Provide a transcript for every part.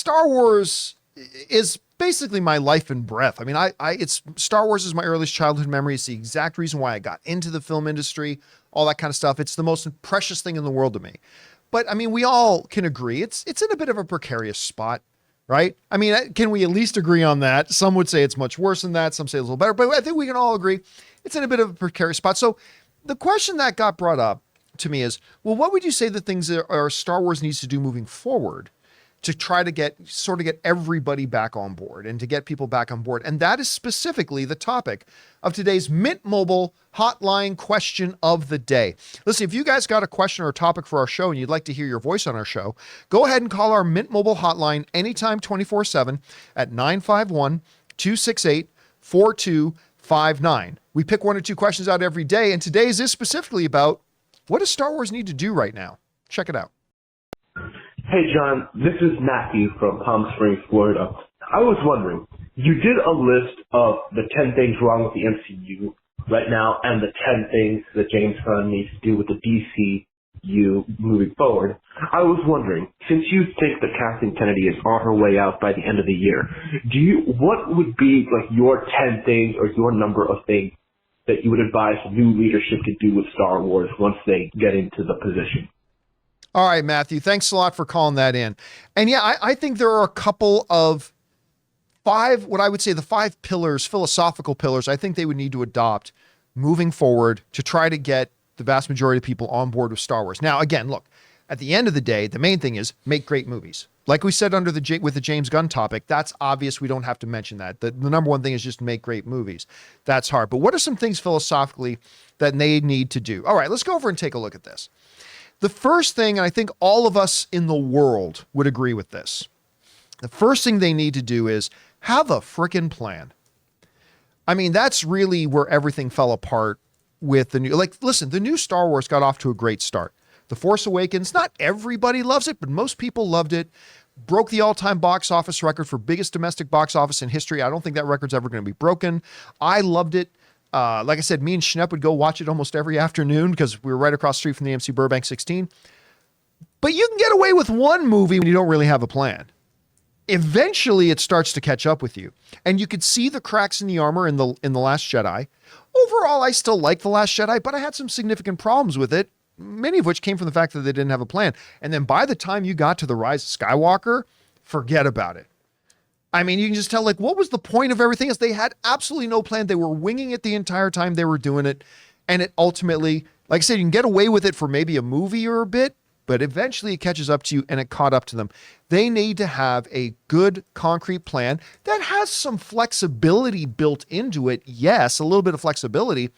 Star Wars is basically my life and breath. I mean, it's Star Wars is my earliest childhood memory. It's the exact reason why I got into the film industry, all that kind of stuff. It's the most precious thing in the world to me. But I mean, we all can agree it's in a bit of a precarious spot, right? I mean, can we at least agree on that? Some would say it's much worse than that. Some say it's a little better, but I think we can all agree it's in a bit of a precarious spot. So the question that got brought up to me is, well, what would you say the things that are Star Wars needs to do moving forward to try to get everybody back on board and to get people back on board? And that is specifically the topic of today's Mint Mobile Hotline question of the day. Listen, if you guys got a question or a topic for our show and you'd like to hear your voice on our show, go ahead and call our Mint Mobile Hotline anytime 24/7 at 951-268-4259. We pick one or two questions out every day, and today's is specifically about what does Star Wars need to do right now? Check it out. Hey, John, this is Matthew from Palm Springs, Florida. I was wondering, you did a list of the 10 things wrong with the MCU right now and the 10 things that James Gunn needs to do with the DCU moving forward. I was wondering, since you think that Kathleen Kennedy is on her way out by the end of the year, what would be like your 10 things or your number of things that you would advise new leadership to do with Star Wars once they get into the position? All right, Matthew, thanks a lot for calling that in. And yeah, I think there are a couple of what I would say the 5 pillars, philosophical pillars, I think they would need to adopt moving forward to try to get the vast majority of people on board with Star Wars. Now, again, look, at the end of the day, the main thing is make great movies. Like we said with the James Gunn topic, that's obvious. We don't have to mention that. The number one thing is just make great movies. That's hard. But what are some things philosophically that they need to do? All right, let's go over and take a look at this. The first thing, and I think all of us in the world would agree with this, the first thing they need to do is have a frickin' plan. I mean, that's really where everything fell apart with the new, listen, the new Star Wars got off to a great start. The Force Awakens, not everybody loves it, but most people loved it. Broke the all-time box office record for biggest domestic box office in history. I don't think that record's ever going to be broken. I loved it. Like I said, me and Schnepp would go watch it almost every afternoon because we were right across the street from the AMC Burbank 16. But you can get away with one movie when you don't really have a plan. Eventually, it starts to catch up with you. And you could see the cracks in the armor in the Last Jedi. Overall, I still like The Last Jedi, but I had some significant problems with it, many of which came from the fact that they didn't have a plan. And then by the time you got to The Rise of Skywalker, forget about it. I mean, you can just tell, what was the point of everything? Is they had absolutely no plan. They were winging it the entire time they were doing it. And it ultimately, like I said, you can get away with it for maybe a movie or a bit, but eventually it catches up to you, and it caught up to them. They need to have a good concrete plan that has some flexibility built into it. Yes, a little bit of flexibility,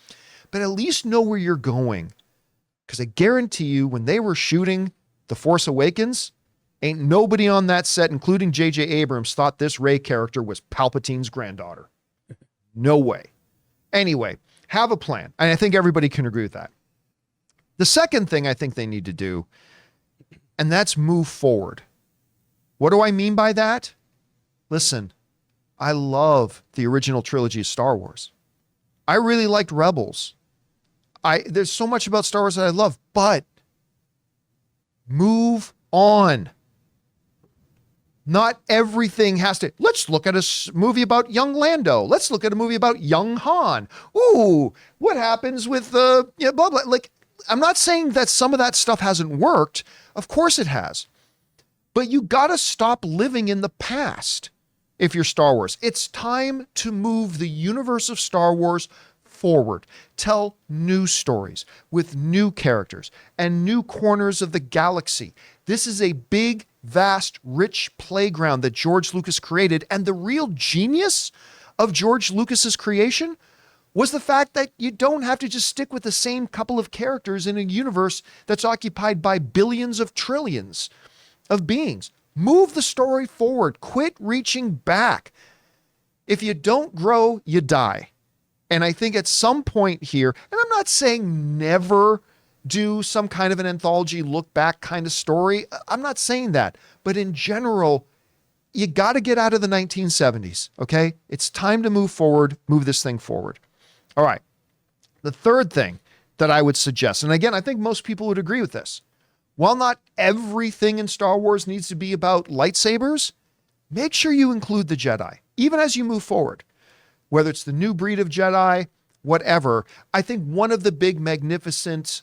but at least know where you're going. Because I guarantee you, when they were shooting The Force Awakens, ain't nobody on that set, including J.J. Abrams, thought this Rey character was Palpatine's granddaughter. No way. Anyway, have a plan. And I think everybody can agree with that. The second thing I think they need to do, and that's move forward. What do I mean by that? Listen, I love the original trilogy of Star Wars. I really liked Rebels. There's so much about Star Wars that I love, but move on. Not everything has to. Let's look at a movie about young Lando. Let's look at a movie about young Han. Ooh, what happens with blah, blah. I'm not saying that some of that stuff hasn't worked. Of course it has. But you got to stop living in the past if you're Star Wars. It's time to move the universe of Star Wars forward. Tell new stories with new characters and new corners of the galaxy. This is a big, vast, rich playground that George Lucas created. And the real genius of George Lucas's creation was the fact that you don't have to just stick with the same couple of characters in a universe that's occupied by billions of trillions of beings. Move the story forward. Quit reaching back. If you don't grow, you die. And I think at some point here, and I'm not saying never do some kind of an anthology look back kind of story. I'm not saying that. But in general, you got to get out of the 1970s, okay? It's time to move forward, move this thing forward. All right. The third thing that I would suggest, and again, I think most people would agree with this. While not everything in Star Wars needs to be about lightsabers, make sure you include the Jedi, even as you move forward. Whether it's the new breed of Jedi, whatever, I think one of the big, magnificent,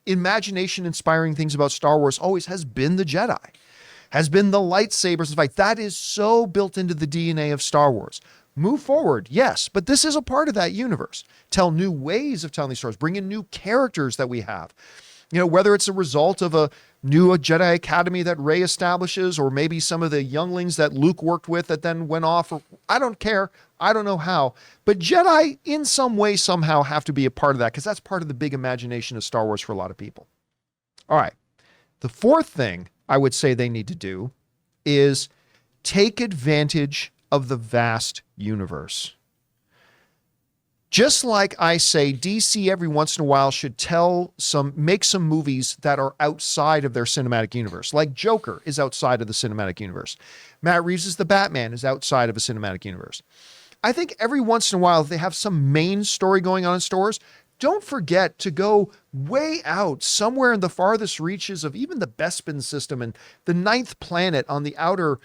imagination-inspiring things about Star Wars always has been the Jedi, has been the lightsabers and fight. That is so built into the DNA of Star Wars. Move forward, yes, but this is a part of that universe. Tell new ways of telling these stories, bring in new characters that we have. Whether it's a result of a new Jedi Academy that Rey establishes, or maybe some of the younglings that Luke worked with that then went off, or I don't care. I don't know how. But Jedi, in some way, somehow have to be a part of that, because that's part of the big imagination of Star Wars for a lot of people. All right. The fourth thing I would say they need to do is take advantage of the vast universe. Just like I say, DC every once in a while should make some movies that are outside of their cinematic universe. Like Joker is outside of the cinematic universe. Matt Reeves' The Batman is outside of a cinematic universe. I think every once in a while, if they have some main story going on in Star Wars, don't forget to go way out somewhere in the farthest reaches of even the Bespin system and the ninth planet on the outer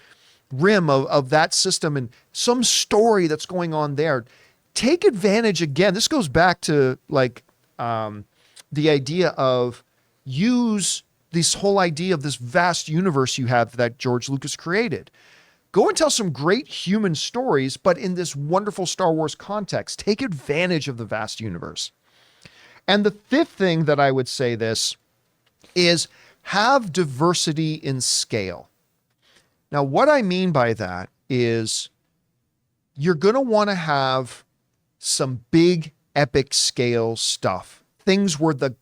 rim of that system, and some story that's going on there. Take advantage again. This goes back to the idea of use this whole idea of this vast universe you have that George Lucas created. Go and tell some great human stories, but in this wonderful Star Wars context. Take advantage of the vast universe. And the fifth thing that I would say this is have diversity in scale. Now, what I mean by that is you're going to want to have some big epic scale stuff, things where the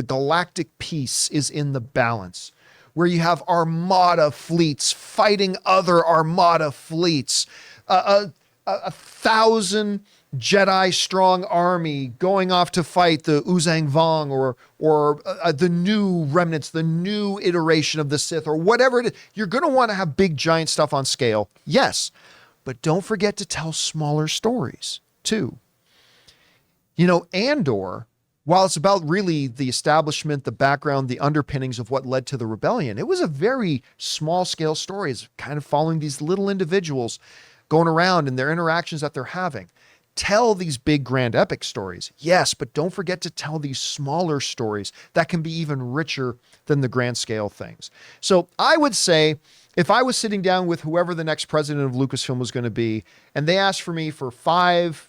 galactic peace is in the balance, where you have armada fleets fighting other armada fleets, a 1,000 Jedi strong army going off to fight the Uzang Vong or the new remnants, the new iteration of the Sith, or whatever it is. You're going to want to have big giant stuff on scale, yes, but don't forget to tell smaller stories too. Andor, while it's about really the establishment, the background, the underpinnings of what led to the rebellion, it was a very small scale story. It's kind of following these little individuals going around and their interactions that they're having. Tell these big, grand, epic stories, yes, but don't forget to tell these smaller stories that can be even richer than the grand scale things. So I would say, if I was sitting down with whoever the next president of Lucasfilm was going to be, and they asked for me for 5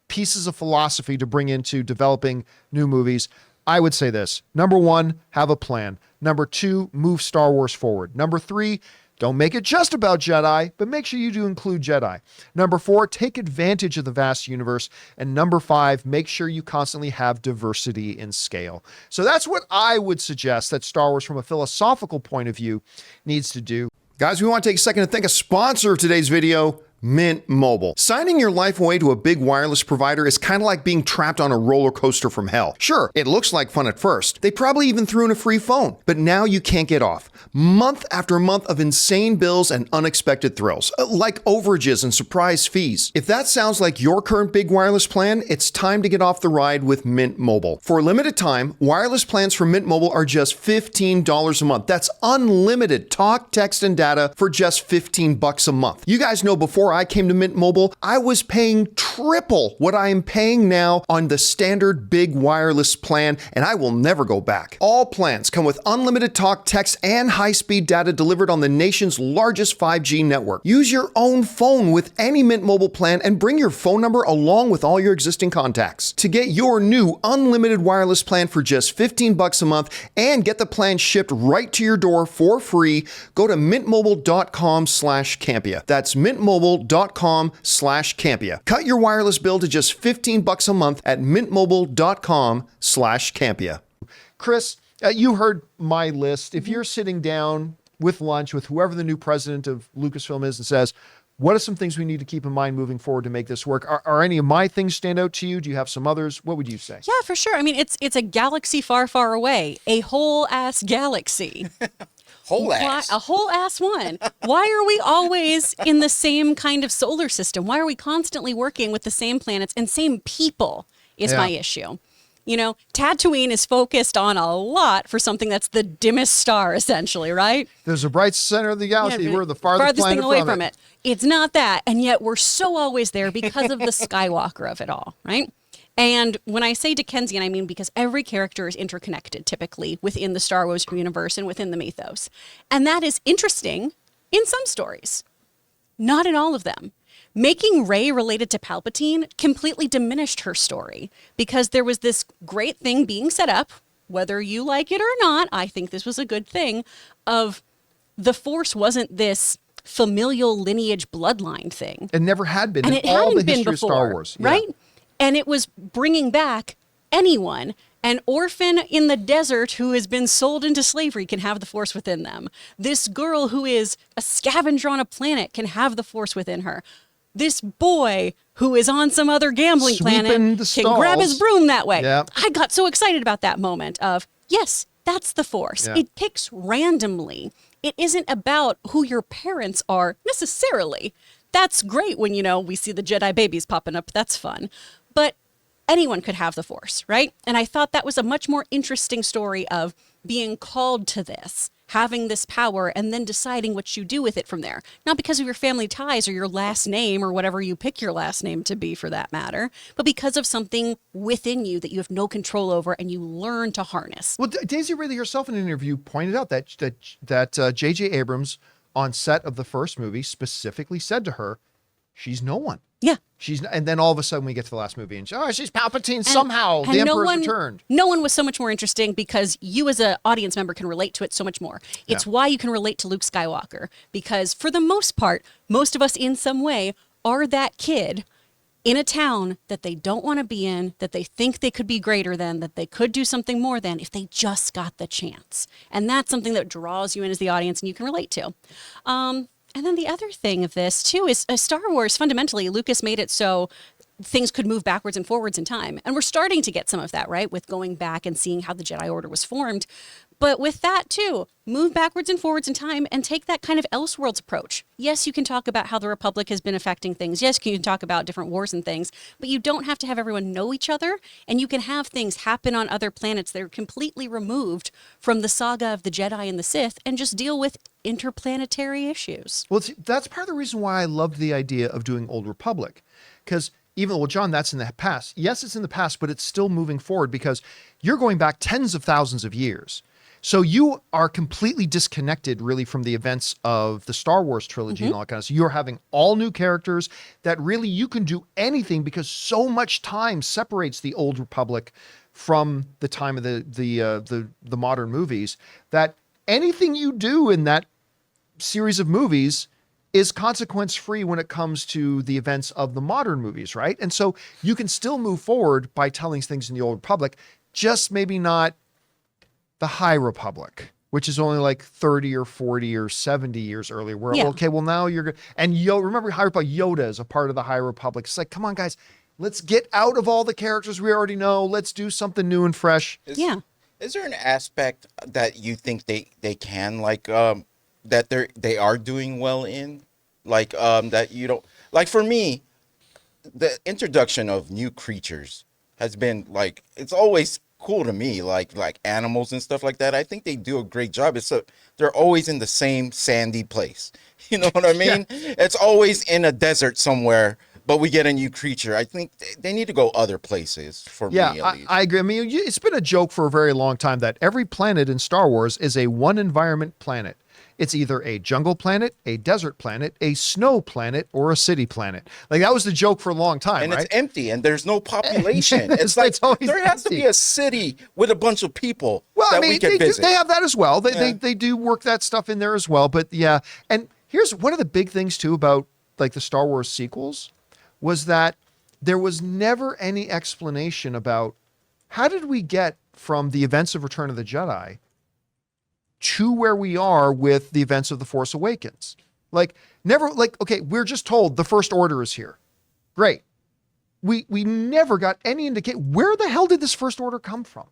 pieces of philosophy to bring into developing new movies, I would say this. Number 1, have a plan. Number 2, move Star Wars forward. Number 3, don't make it just about Jedi, but make sure you do include Jedi. Number 4, take advantage of the vast universe. And number 5, make sure you constantly have diversity in scale. So that's what I would suggest that Star Wars, from a philosophical point of view, needs to do. Guys, we want to take a second to thank a sponsor of today's video, Mint Mobile. Signing your life away to a big wireless provider is kind of like being trapped on a roller coaster from hell. Sure, it looks like fun at first. They probably even threw in a free phone, but now you can't get off. Month after month of insane bills and unexpected thrills, like overages and surprise fees. If that sounds like your current big wireless plan, it's time to get off the ride with Mint Mobile. For a limited time, wireless plans from Mint Mobile are just $15 a month. That's unlimited talk, text, and data for just $15 a month. You guys know before I came to Mint Mobile, I was paying triple what I am paying now on the standard big wireless plan, and I will never go back. All plans come with unlimited talk, text, and high-speed data delivered on the nation's largest 5G network. Use your own phone with any Mint Mobile plan and bring your phone number along with all your existing contacts. To get your new unlimited wireless plan for just $15 a month and get the plan shipped right to your door for free, go to mintmobile.com/Campea. That's mintmobile.com/Campea. Cut your wireless bill to just $15 a month at mintmobile.com/Campea. Chris, you heard my list. If you're sitting down with lunch with whoever the new president of Lucasfilm is and says, what are some things we need to keep in mind moving forward to make this work? Are any of my things stand out to you? Do you have some others? What would you say? Yeah, for sure. I mean, it's a galaxy far, far away. A whole ass galaxy. Whole ass. A whole ass one. Why are we always in the same kind of solar system? Why are we constantly working with the same planets and same people is my issue. You know, Tatooine is focused on a lot for something that's the dimmest star, essentially, right? There's a bright center of the galaxy. We're the farthest thing planet away from it. It's not that. And yet we're so always there because of the Skywalker of it all, right? And when I say Dickensian, I mean because every character is interconnected, typically, within the Star Wars universe and within the mythos. And that is interesting in some stories, not in all of them. Making Rey related to Palpatine completely diminished her story because there was this great thing being set up, whether you like it or not, I think this was a good thing, of the Force wasn't this familial lineage bloodline thing. It never had been And in it all hadn't the been history before, of Star Wars. Yeah. right? And it was bringing back anyone. An orphan in the desert who has been sold into slavery can have the Force within them. This girl who is a scavenger on a planet can have the Force within her. This boy who is on some other gambling Sweeping planet the can grab his stalls. broom that way. Yep. I got so excited about that moment of, yes, that's the Force. Yeah. It picks randomly. It isn't about who your parents are necessarily. That's great when, you know, we see the Jedi babies popping up. That's fun. But anyone could have the Force, right? And I thought that was a much more interesting story of being called to this, having this power, and then deciding what you do with it from there. Not because of your family ties or your last name or whatever you pick your last name to be for that matter, but because of something within you that you have no control over and you learn to harness. Well, Daisy Ridley herself in an interview pointed out that J.J. Abrams on set of the first movie specifically said to her, she's no one. Yeah. And then all of a sudden we get to the last movie and she's Palpatine somehow. The Emperor's returned. No one was so much more interesting because you as an audience member can relate to it so much more. It's why you can relate to Luke Skywalker because for the most part, most of us in some way are that kid in a town that they don't want to be in, that they think they could be greater than, that they could do something more than if they just got the chance. And that's something that draws you in as the audience and you can relate to. And then the other thing of this, too, is Star Wars, fundamentally, Lucas made it so things could move backwards and forwards in time. And we're starting to get some of that, right, with going back and seeing how the Jedi Order was formed. But with that, too, move backwards and forwards in time and take that kind of Elseworlds approach. Yes, you can talk about how the Republic has been affecting things. Yes, you can talk about different wars and things. But you don't have to have everyone know each other. And you can have things happen on other planets that are completely removed from the saga of the Jedi and the Sith and just deal with interplanetary issues. Well, that's part of the reason why I loved the idea of doing Old Republic. Because even, well, John, that's in the past. Yes, it's in the past, but it's still moving forward because you're going back tens of thousands of years. So you are completely disconnected really from the events of the Star Wars trilogy and all that kind of stuff. You're having all new characters that really you can do anything because so much time separates the Old Republic from the time of the modern movies that anything you do in that series of movies is consequence free when it comes to the events of the modern movies, right? And so you can still move forward by telling things in the Old Republic, just maybe not the High Republic, which is only like 30 or 40 or 70 years earlier, where, okay, well now you're good. And remember High Republic, Yoda is a part of the High Republic. It's like, come on guys, let's get out of all the characters we already know. Let's do something new and fresh. Is there an aspect that you think they can that they are doing well in, that you don't like? For me, the introduction of new creatures has been it's always cool to me, like animals and stuff like that. I think they do a great job. They're always in the same sandy place. You know what I mean? It's always in a desert somewhere. But we get a new creature. I think they need to go other places for me, at least. I agree. I mean, it's been a joke for a very long time that every planet in Star Wars is a one environment planet. It's either a jungle planet, a desert planet, a snow planet, or a city planet. Like that was the joke for a long time, and right? It's empty, and there's no population. It's like there has to be a city with a bunch of people we can visit. They have that as well. They do work that stuff in there as well. But yeah, and here's one of the big things too about like the Star Wars sequels was that there was never any explanation about how did we get from the events of Return of the Jedi to where we are with the events of The Force Awakens. Okay, we're just told the First Order is here. Great. We never got any indication. Where the hell did this First Order come from?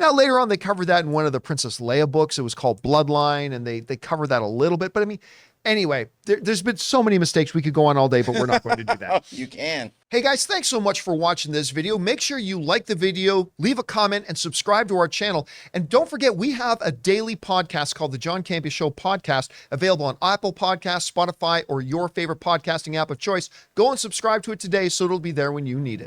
Now, later on, they covered that in one of the Princess Leia books. It was called Bloodline, and they covered that a little bit. But I mean, Anyway, there's been so many mistakes. We could go on all day, but we're not going to do that. You can. Hey guys, thanks so much for watching this video. Make sure you like the video, leave a comment, and subscribe to our channel. And don't forget, we have a daily podcast called the John Campea Show podcast, available on Apple Podcasts, Spotify, or your favorite podcasting app of choice. Go and subscribe to it today so it'll be there when you need it.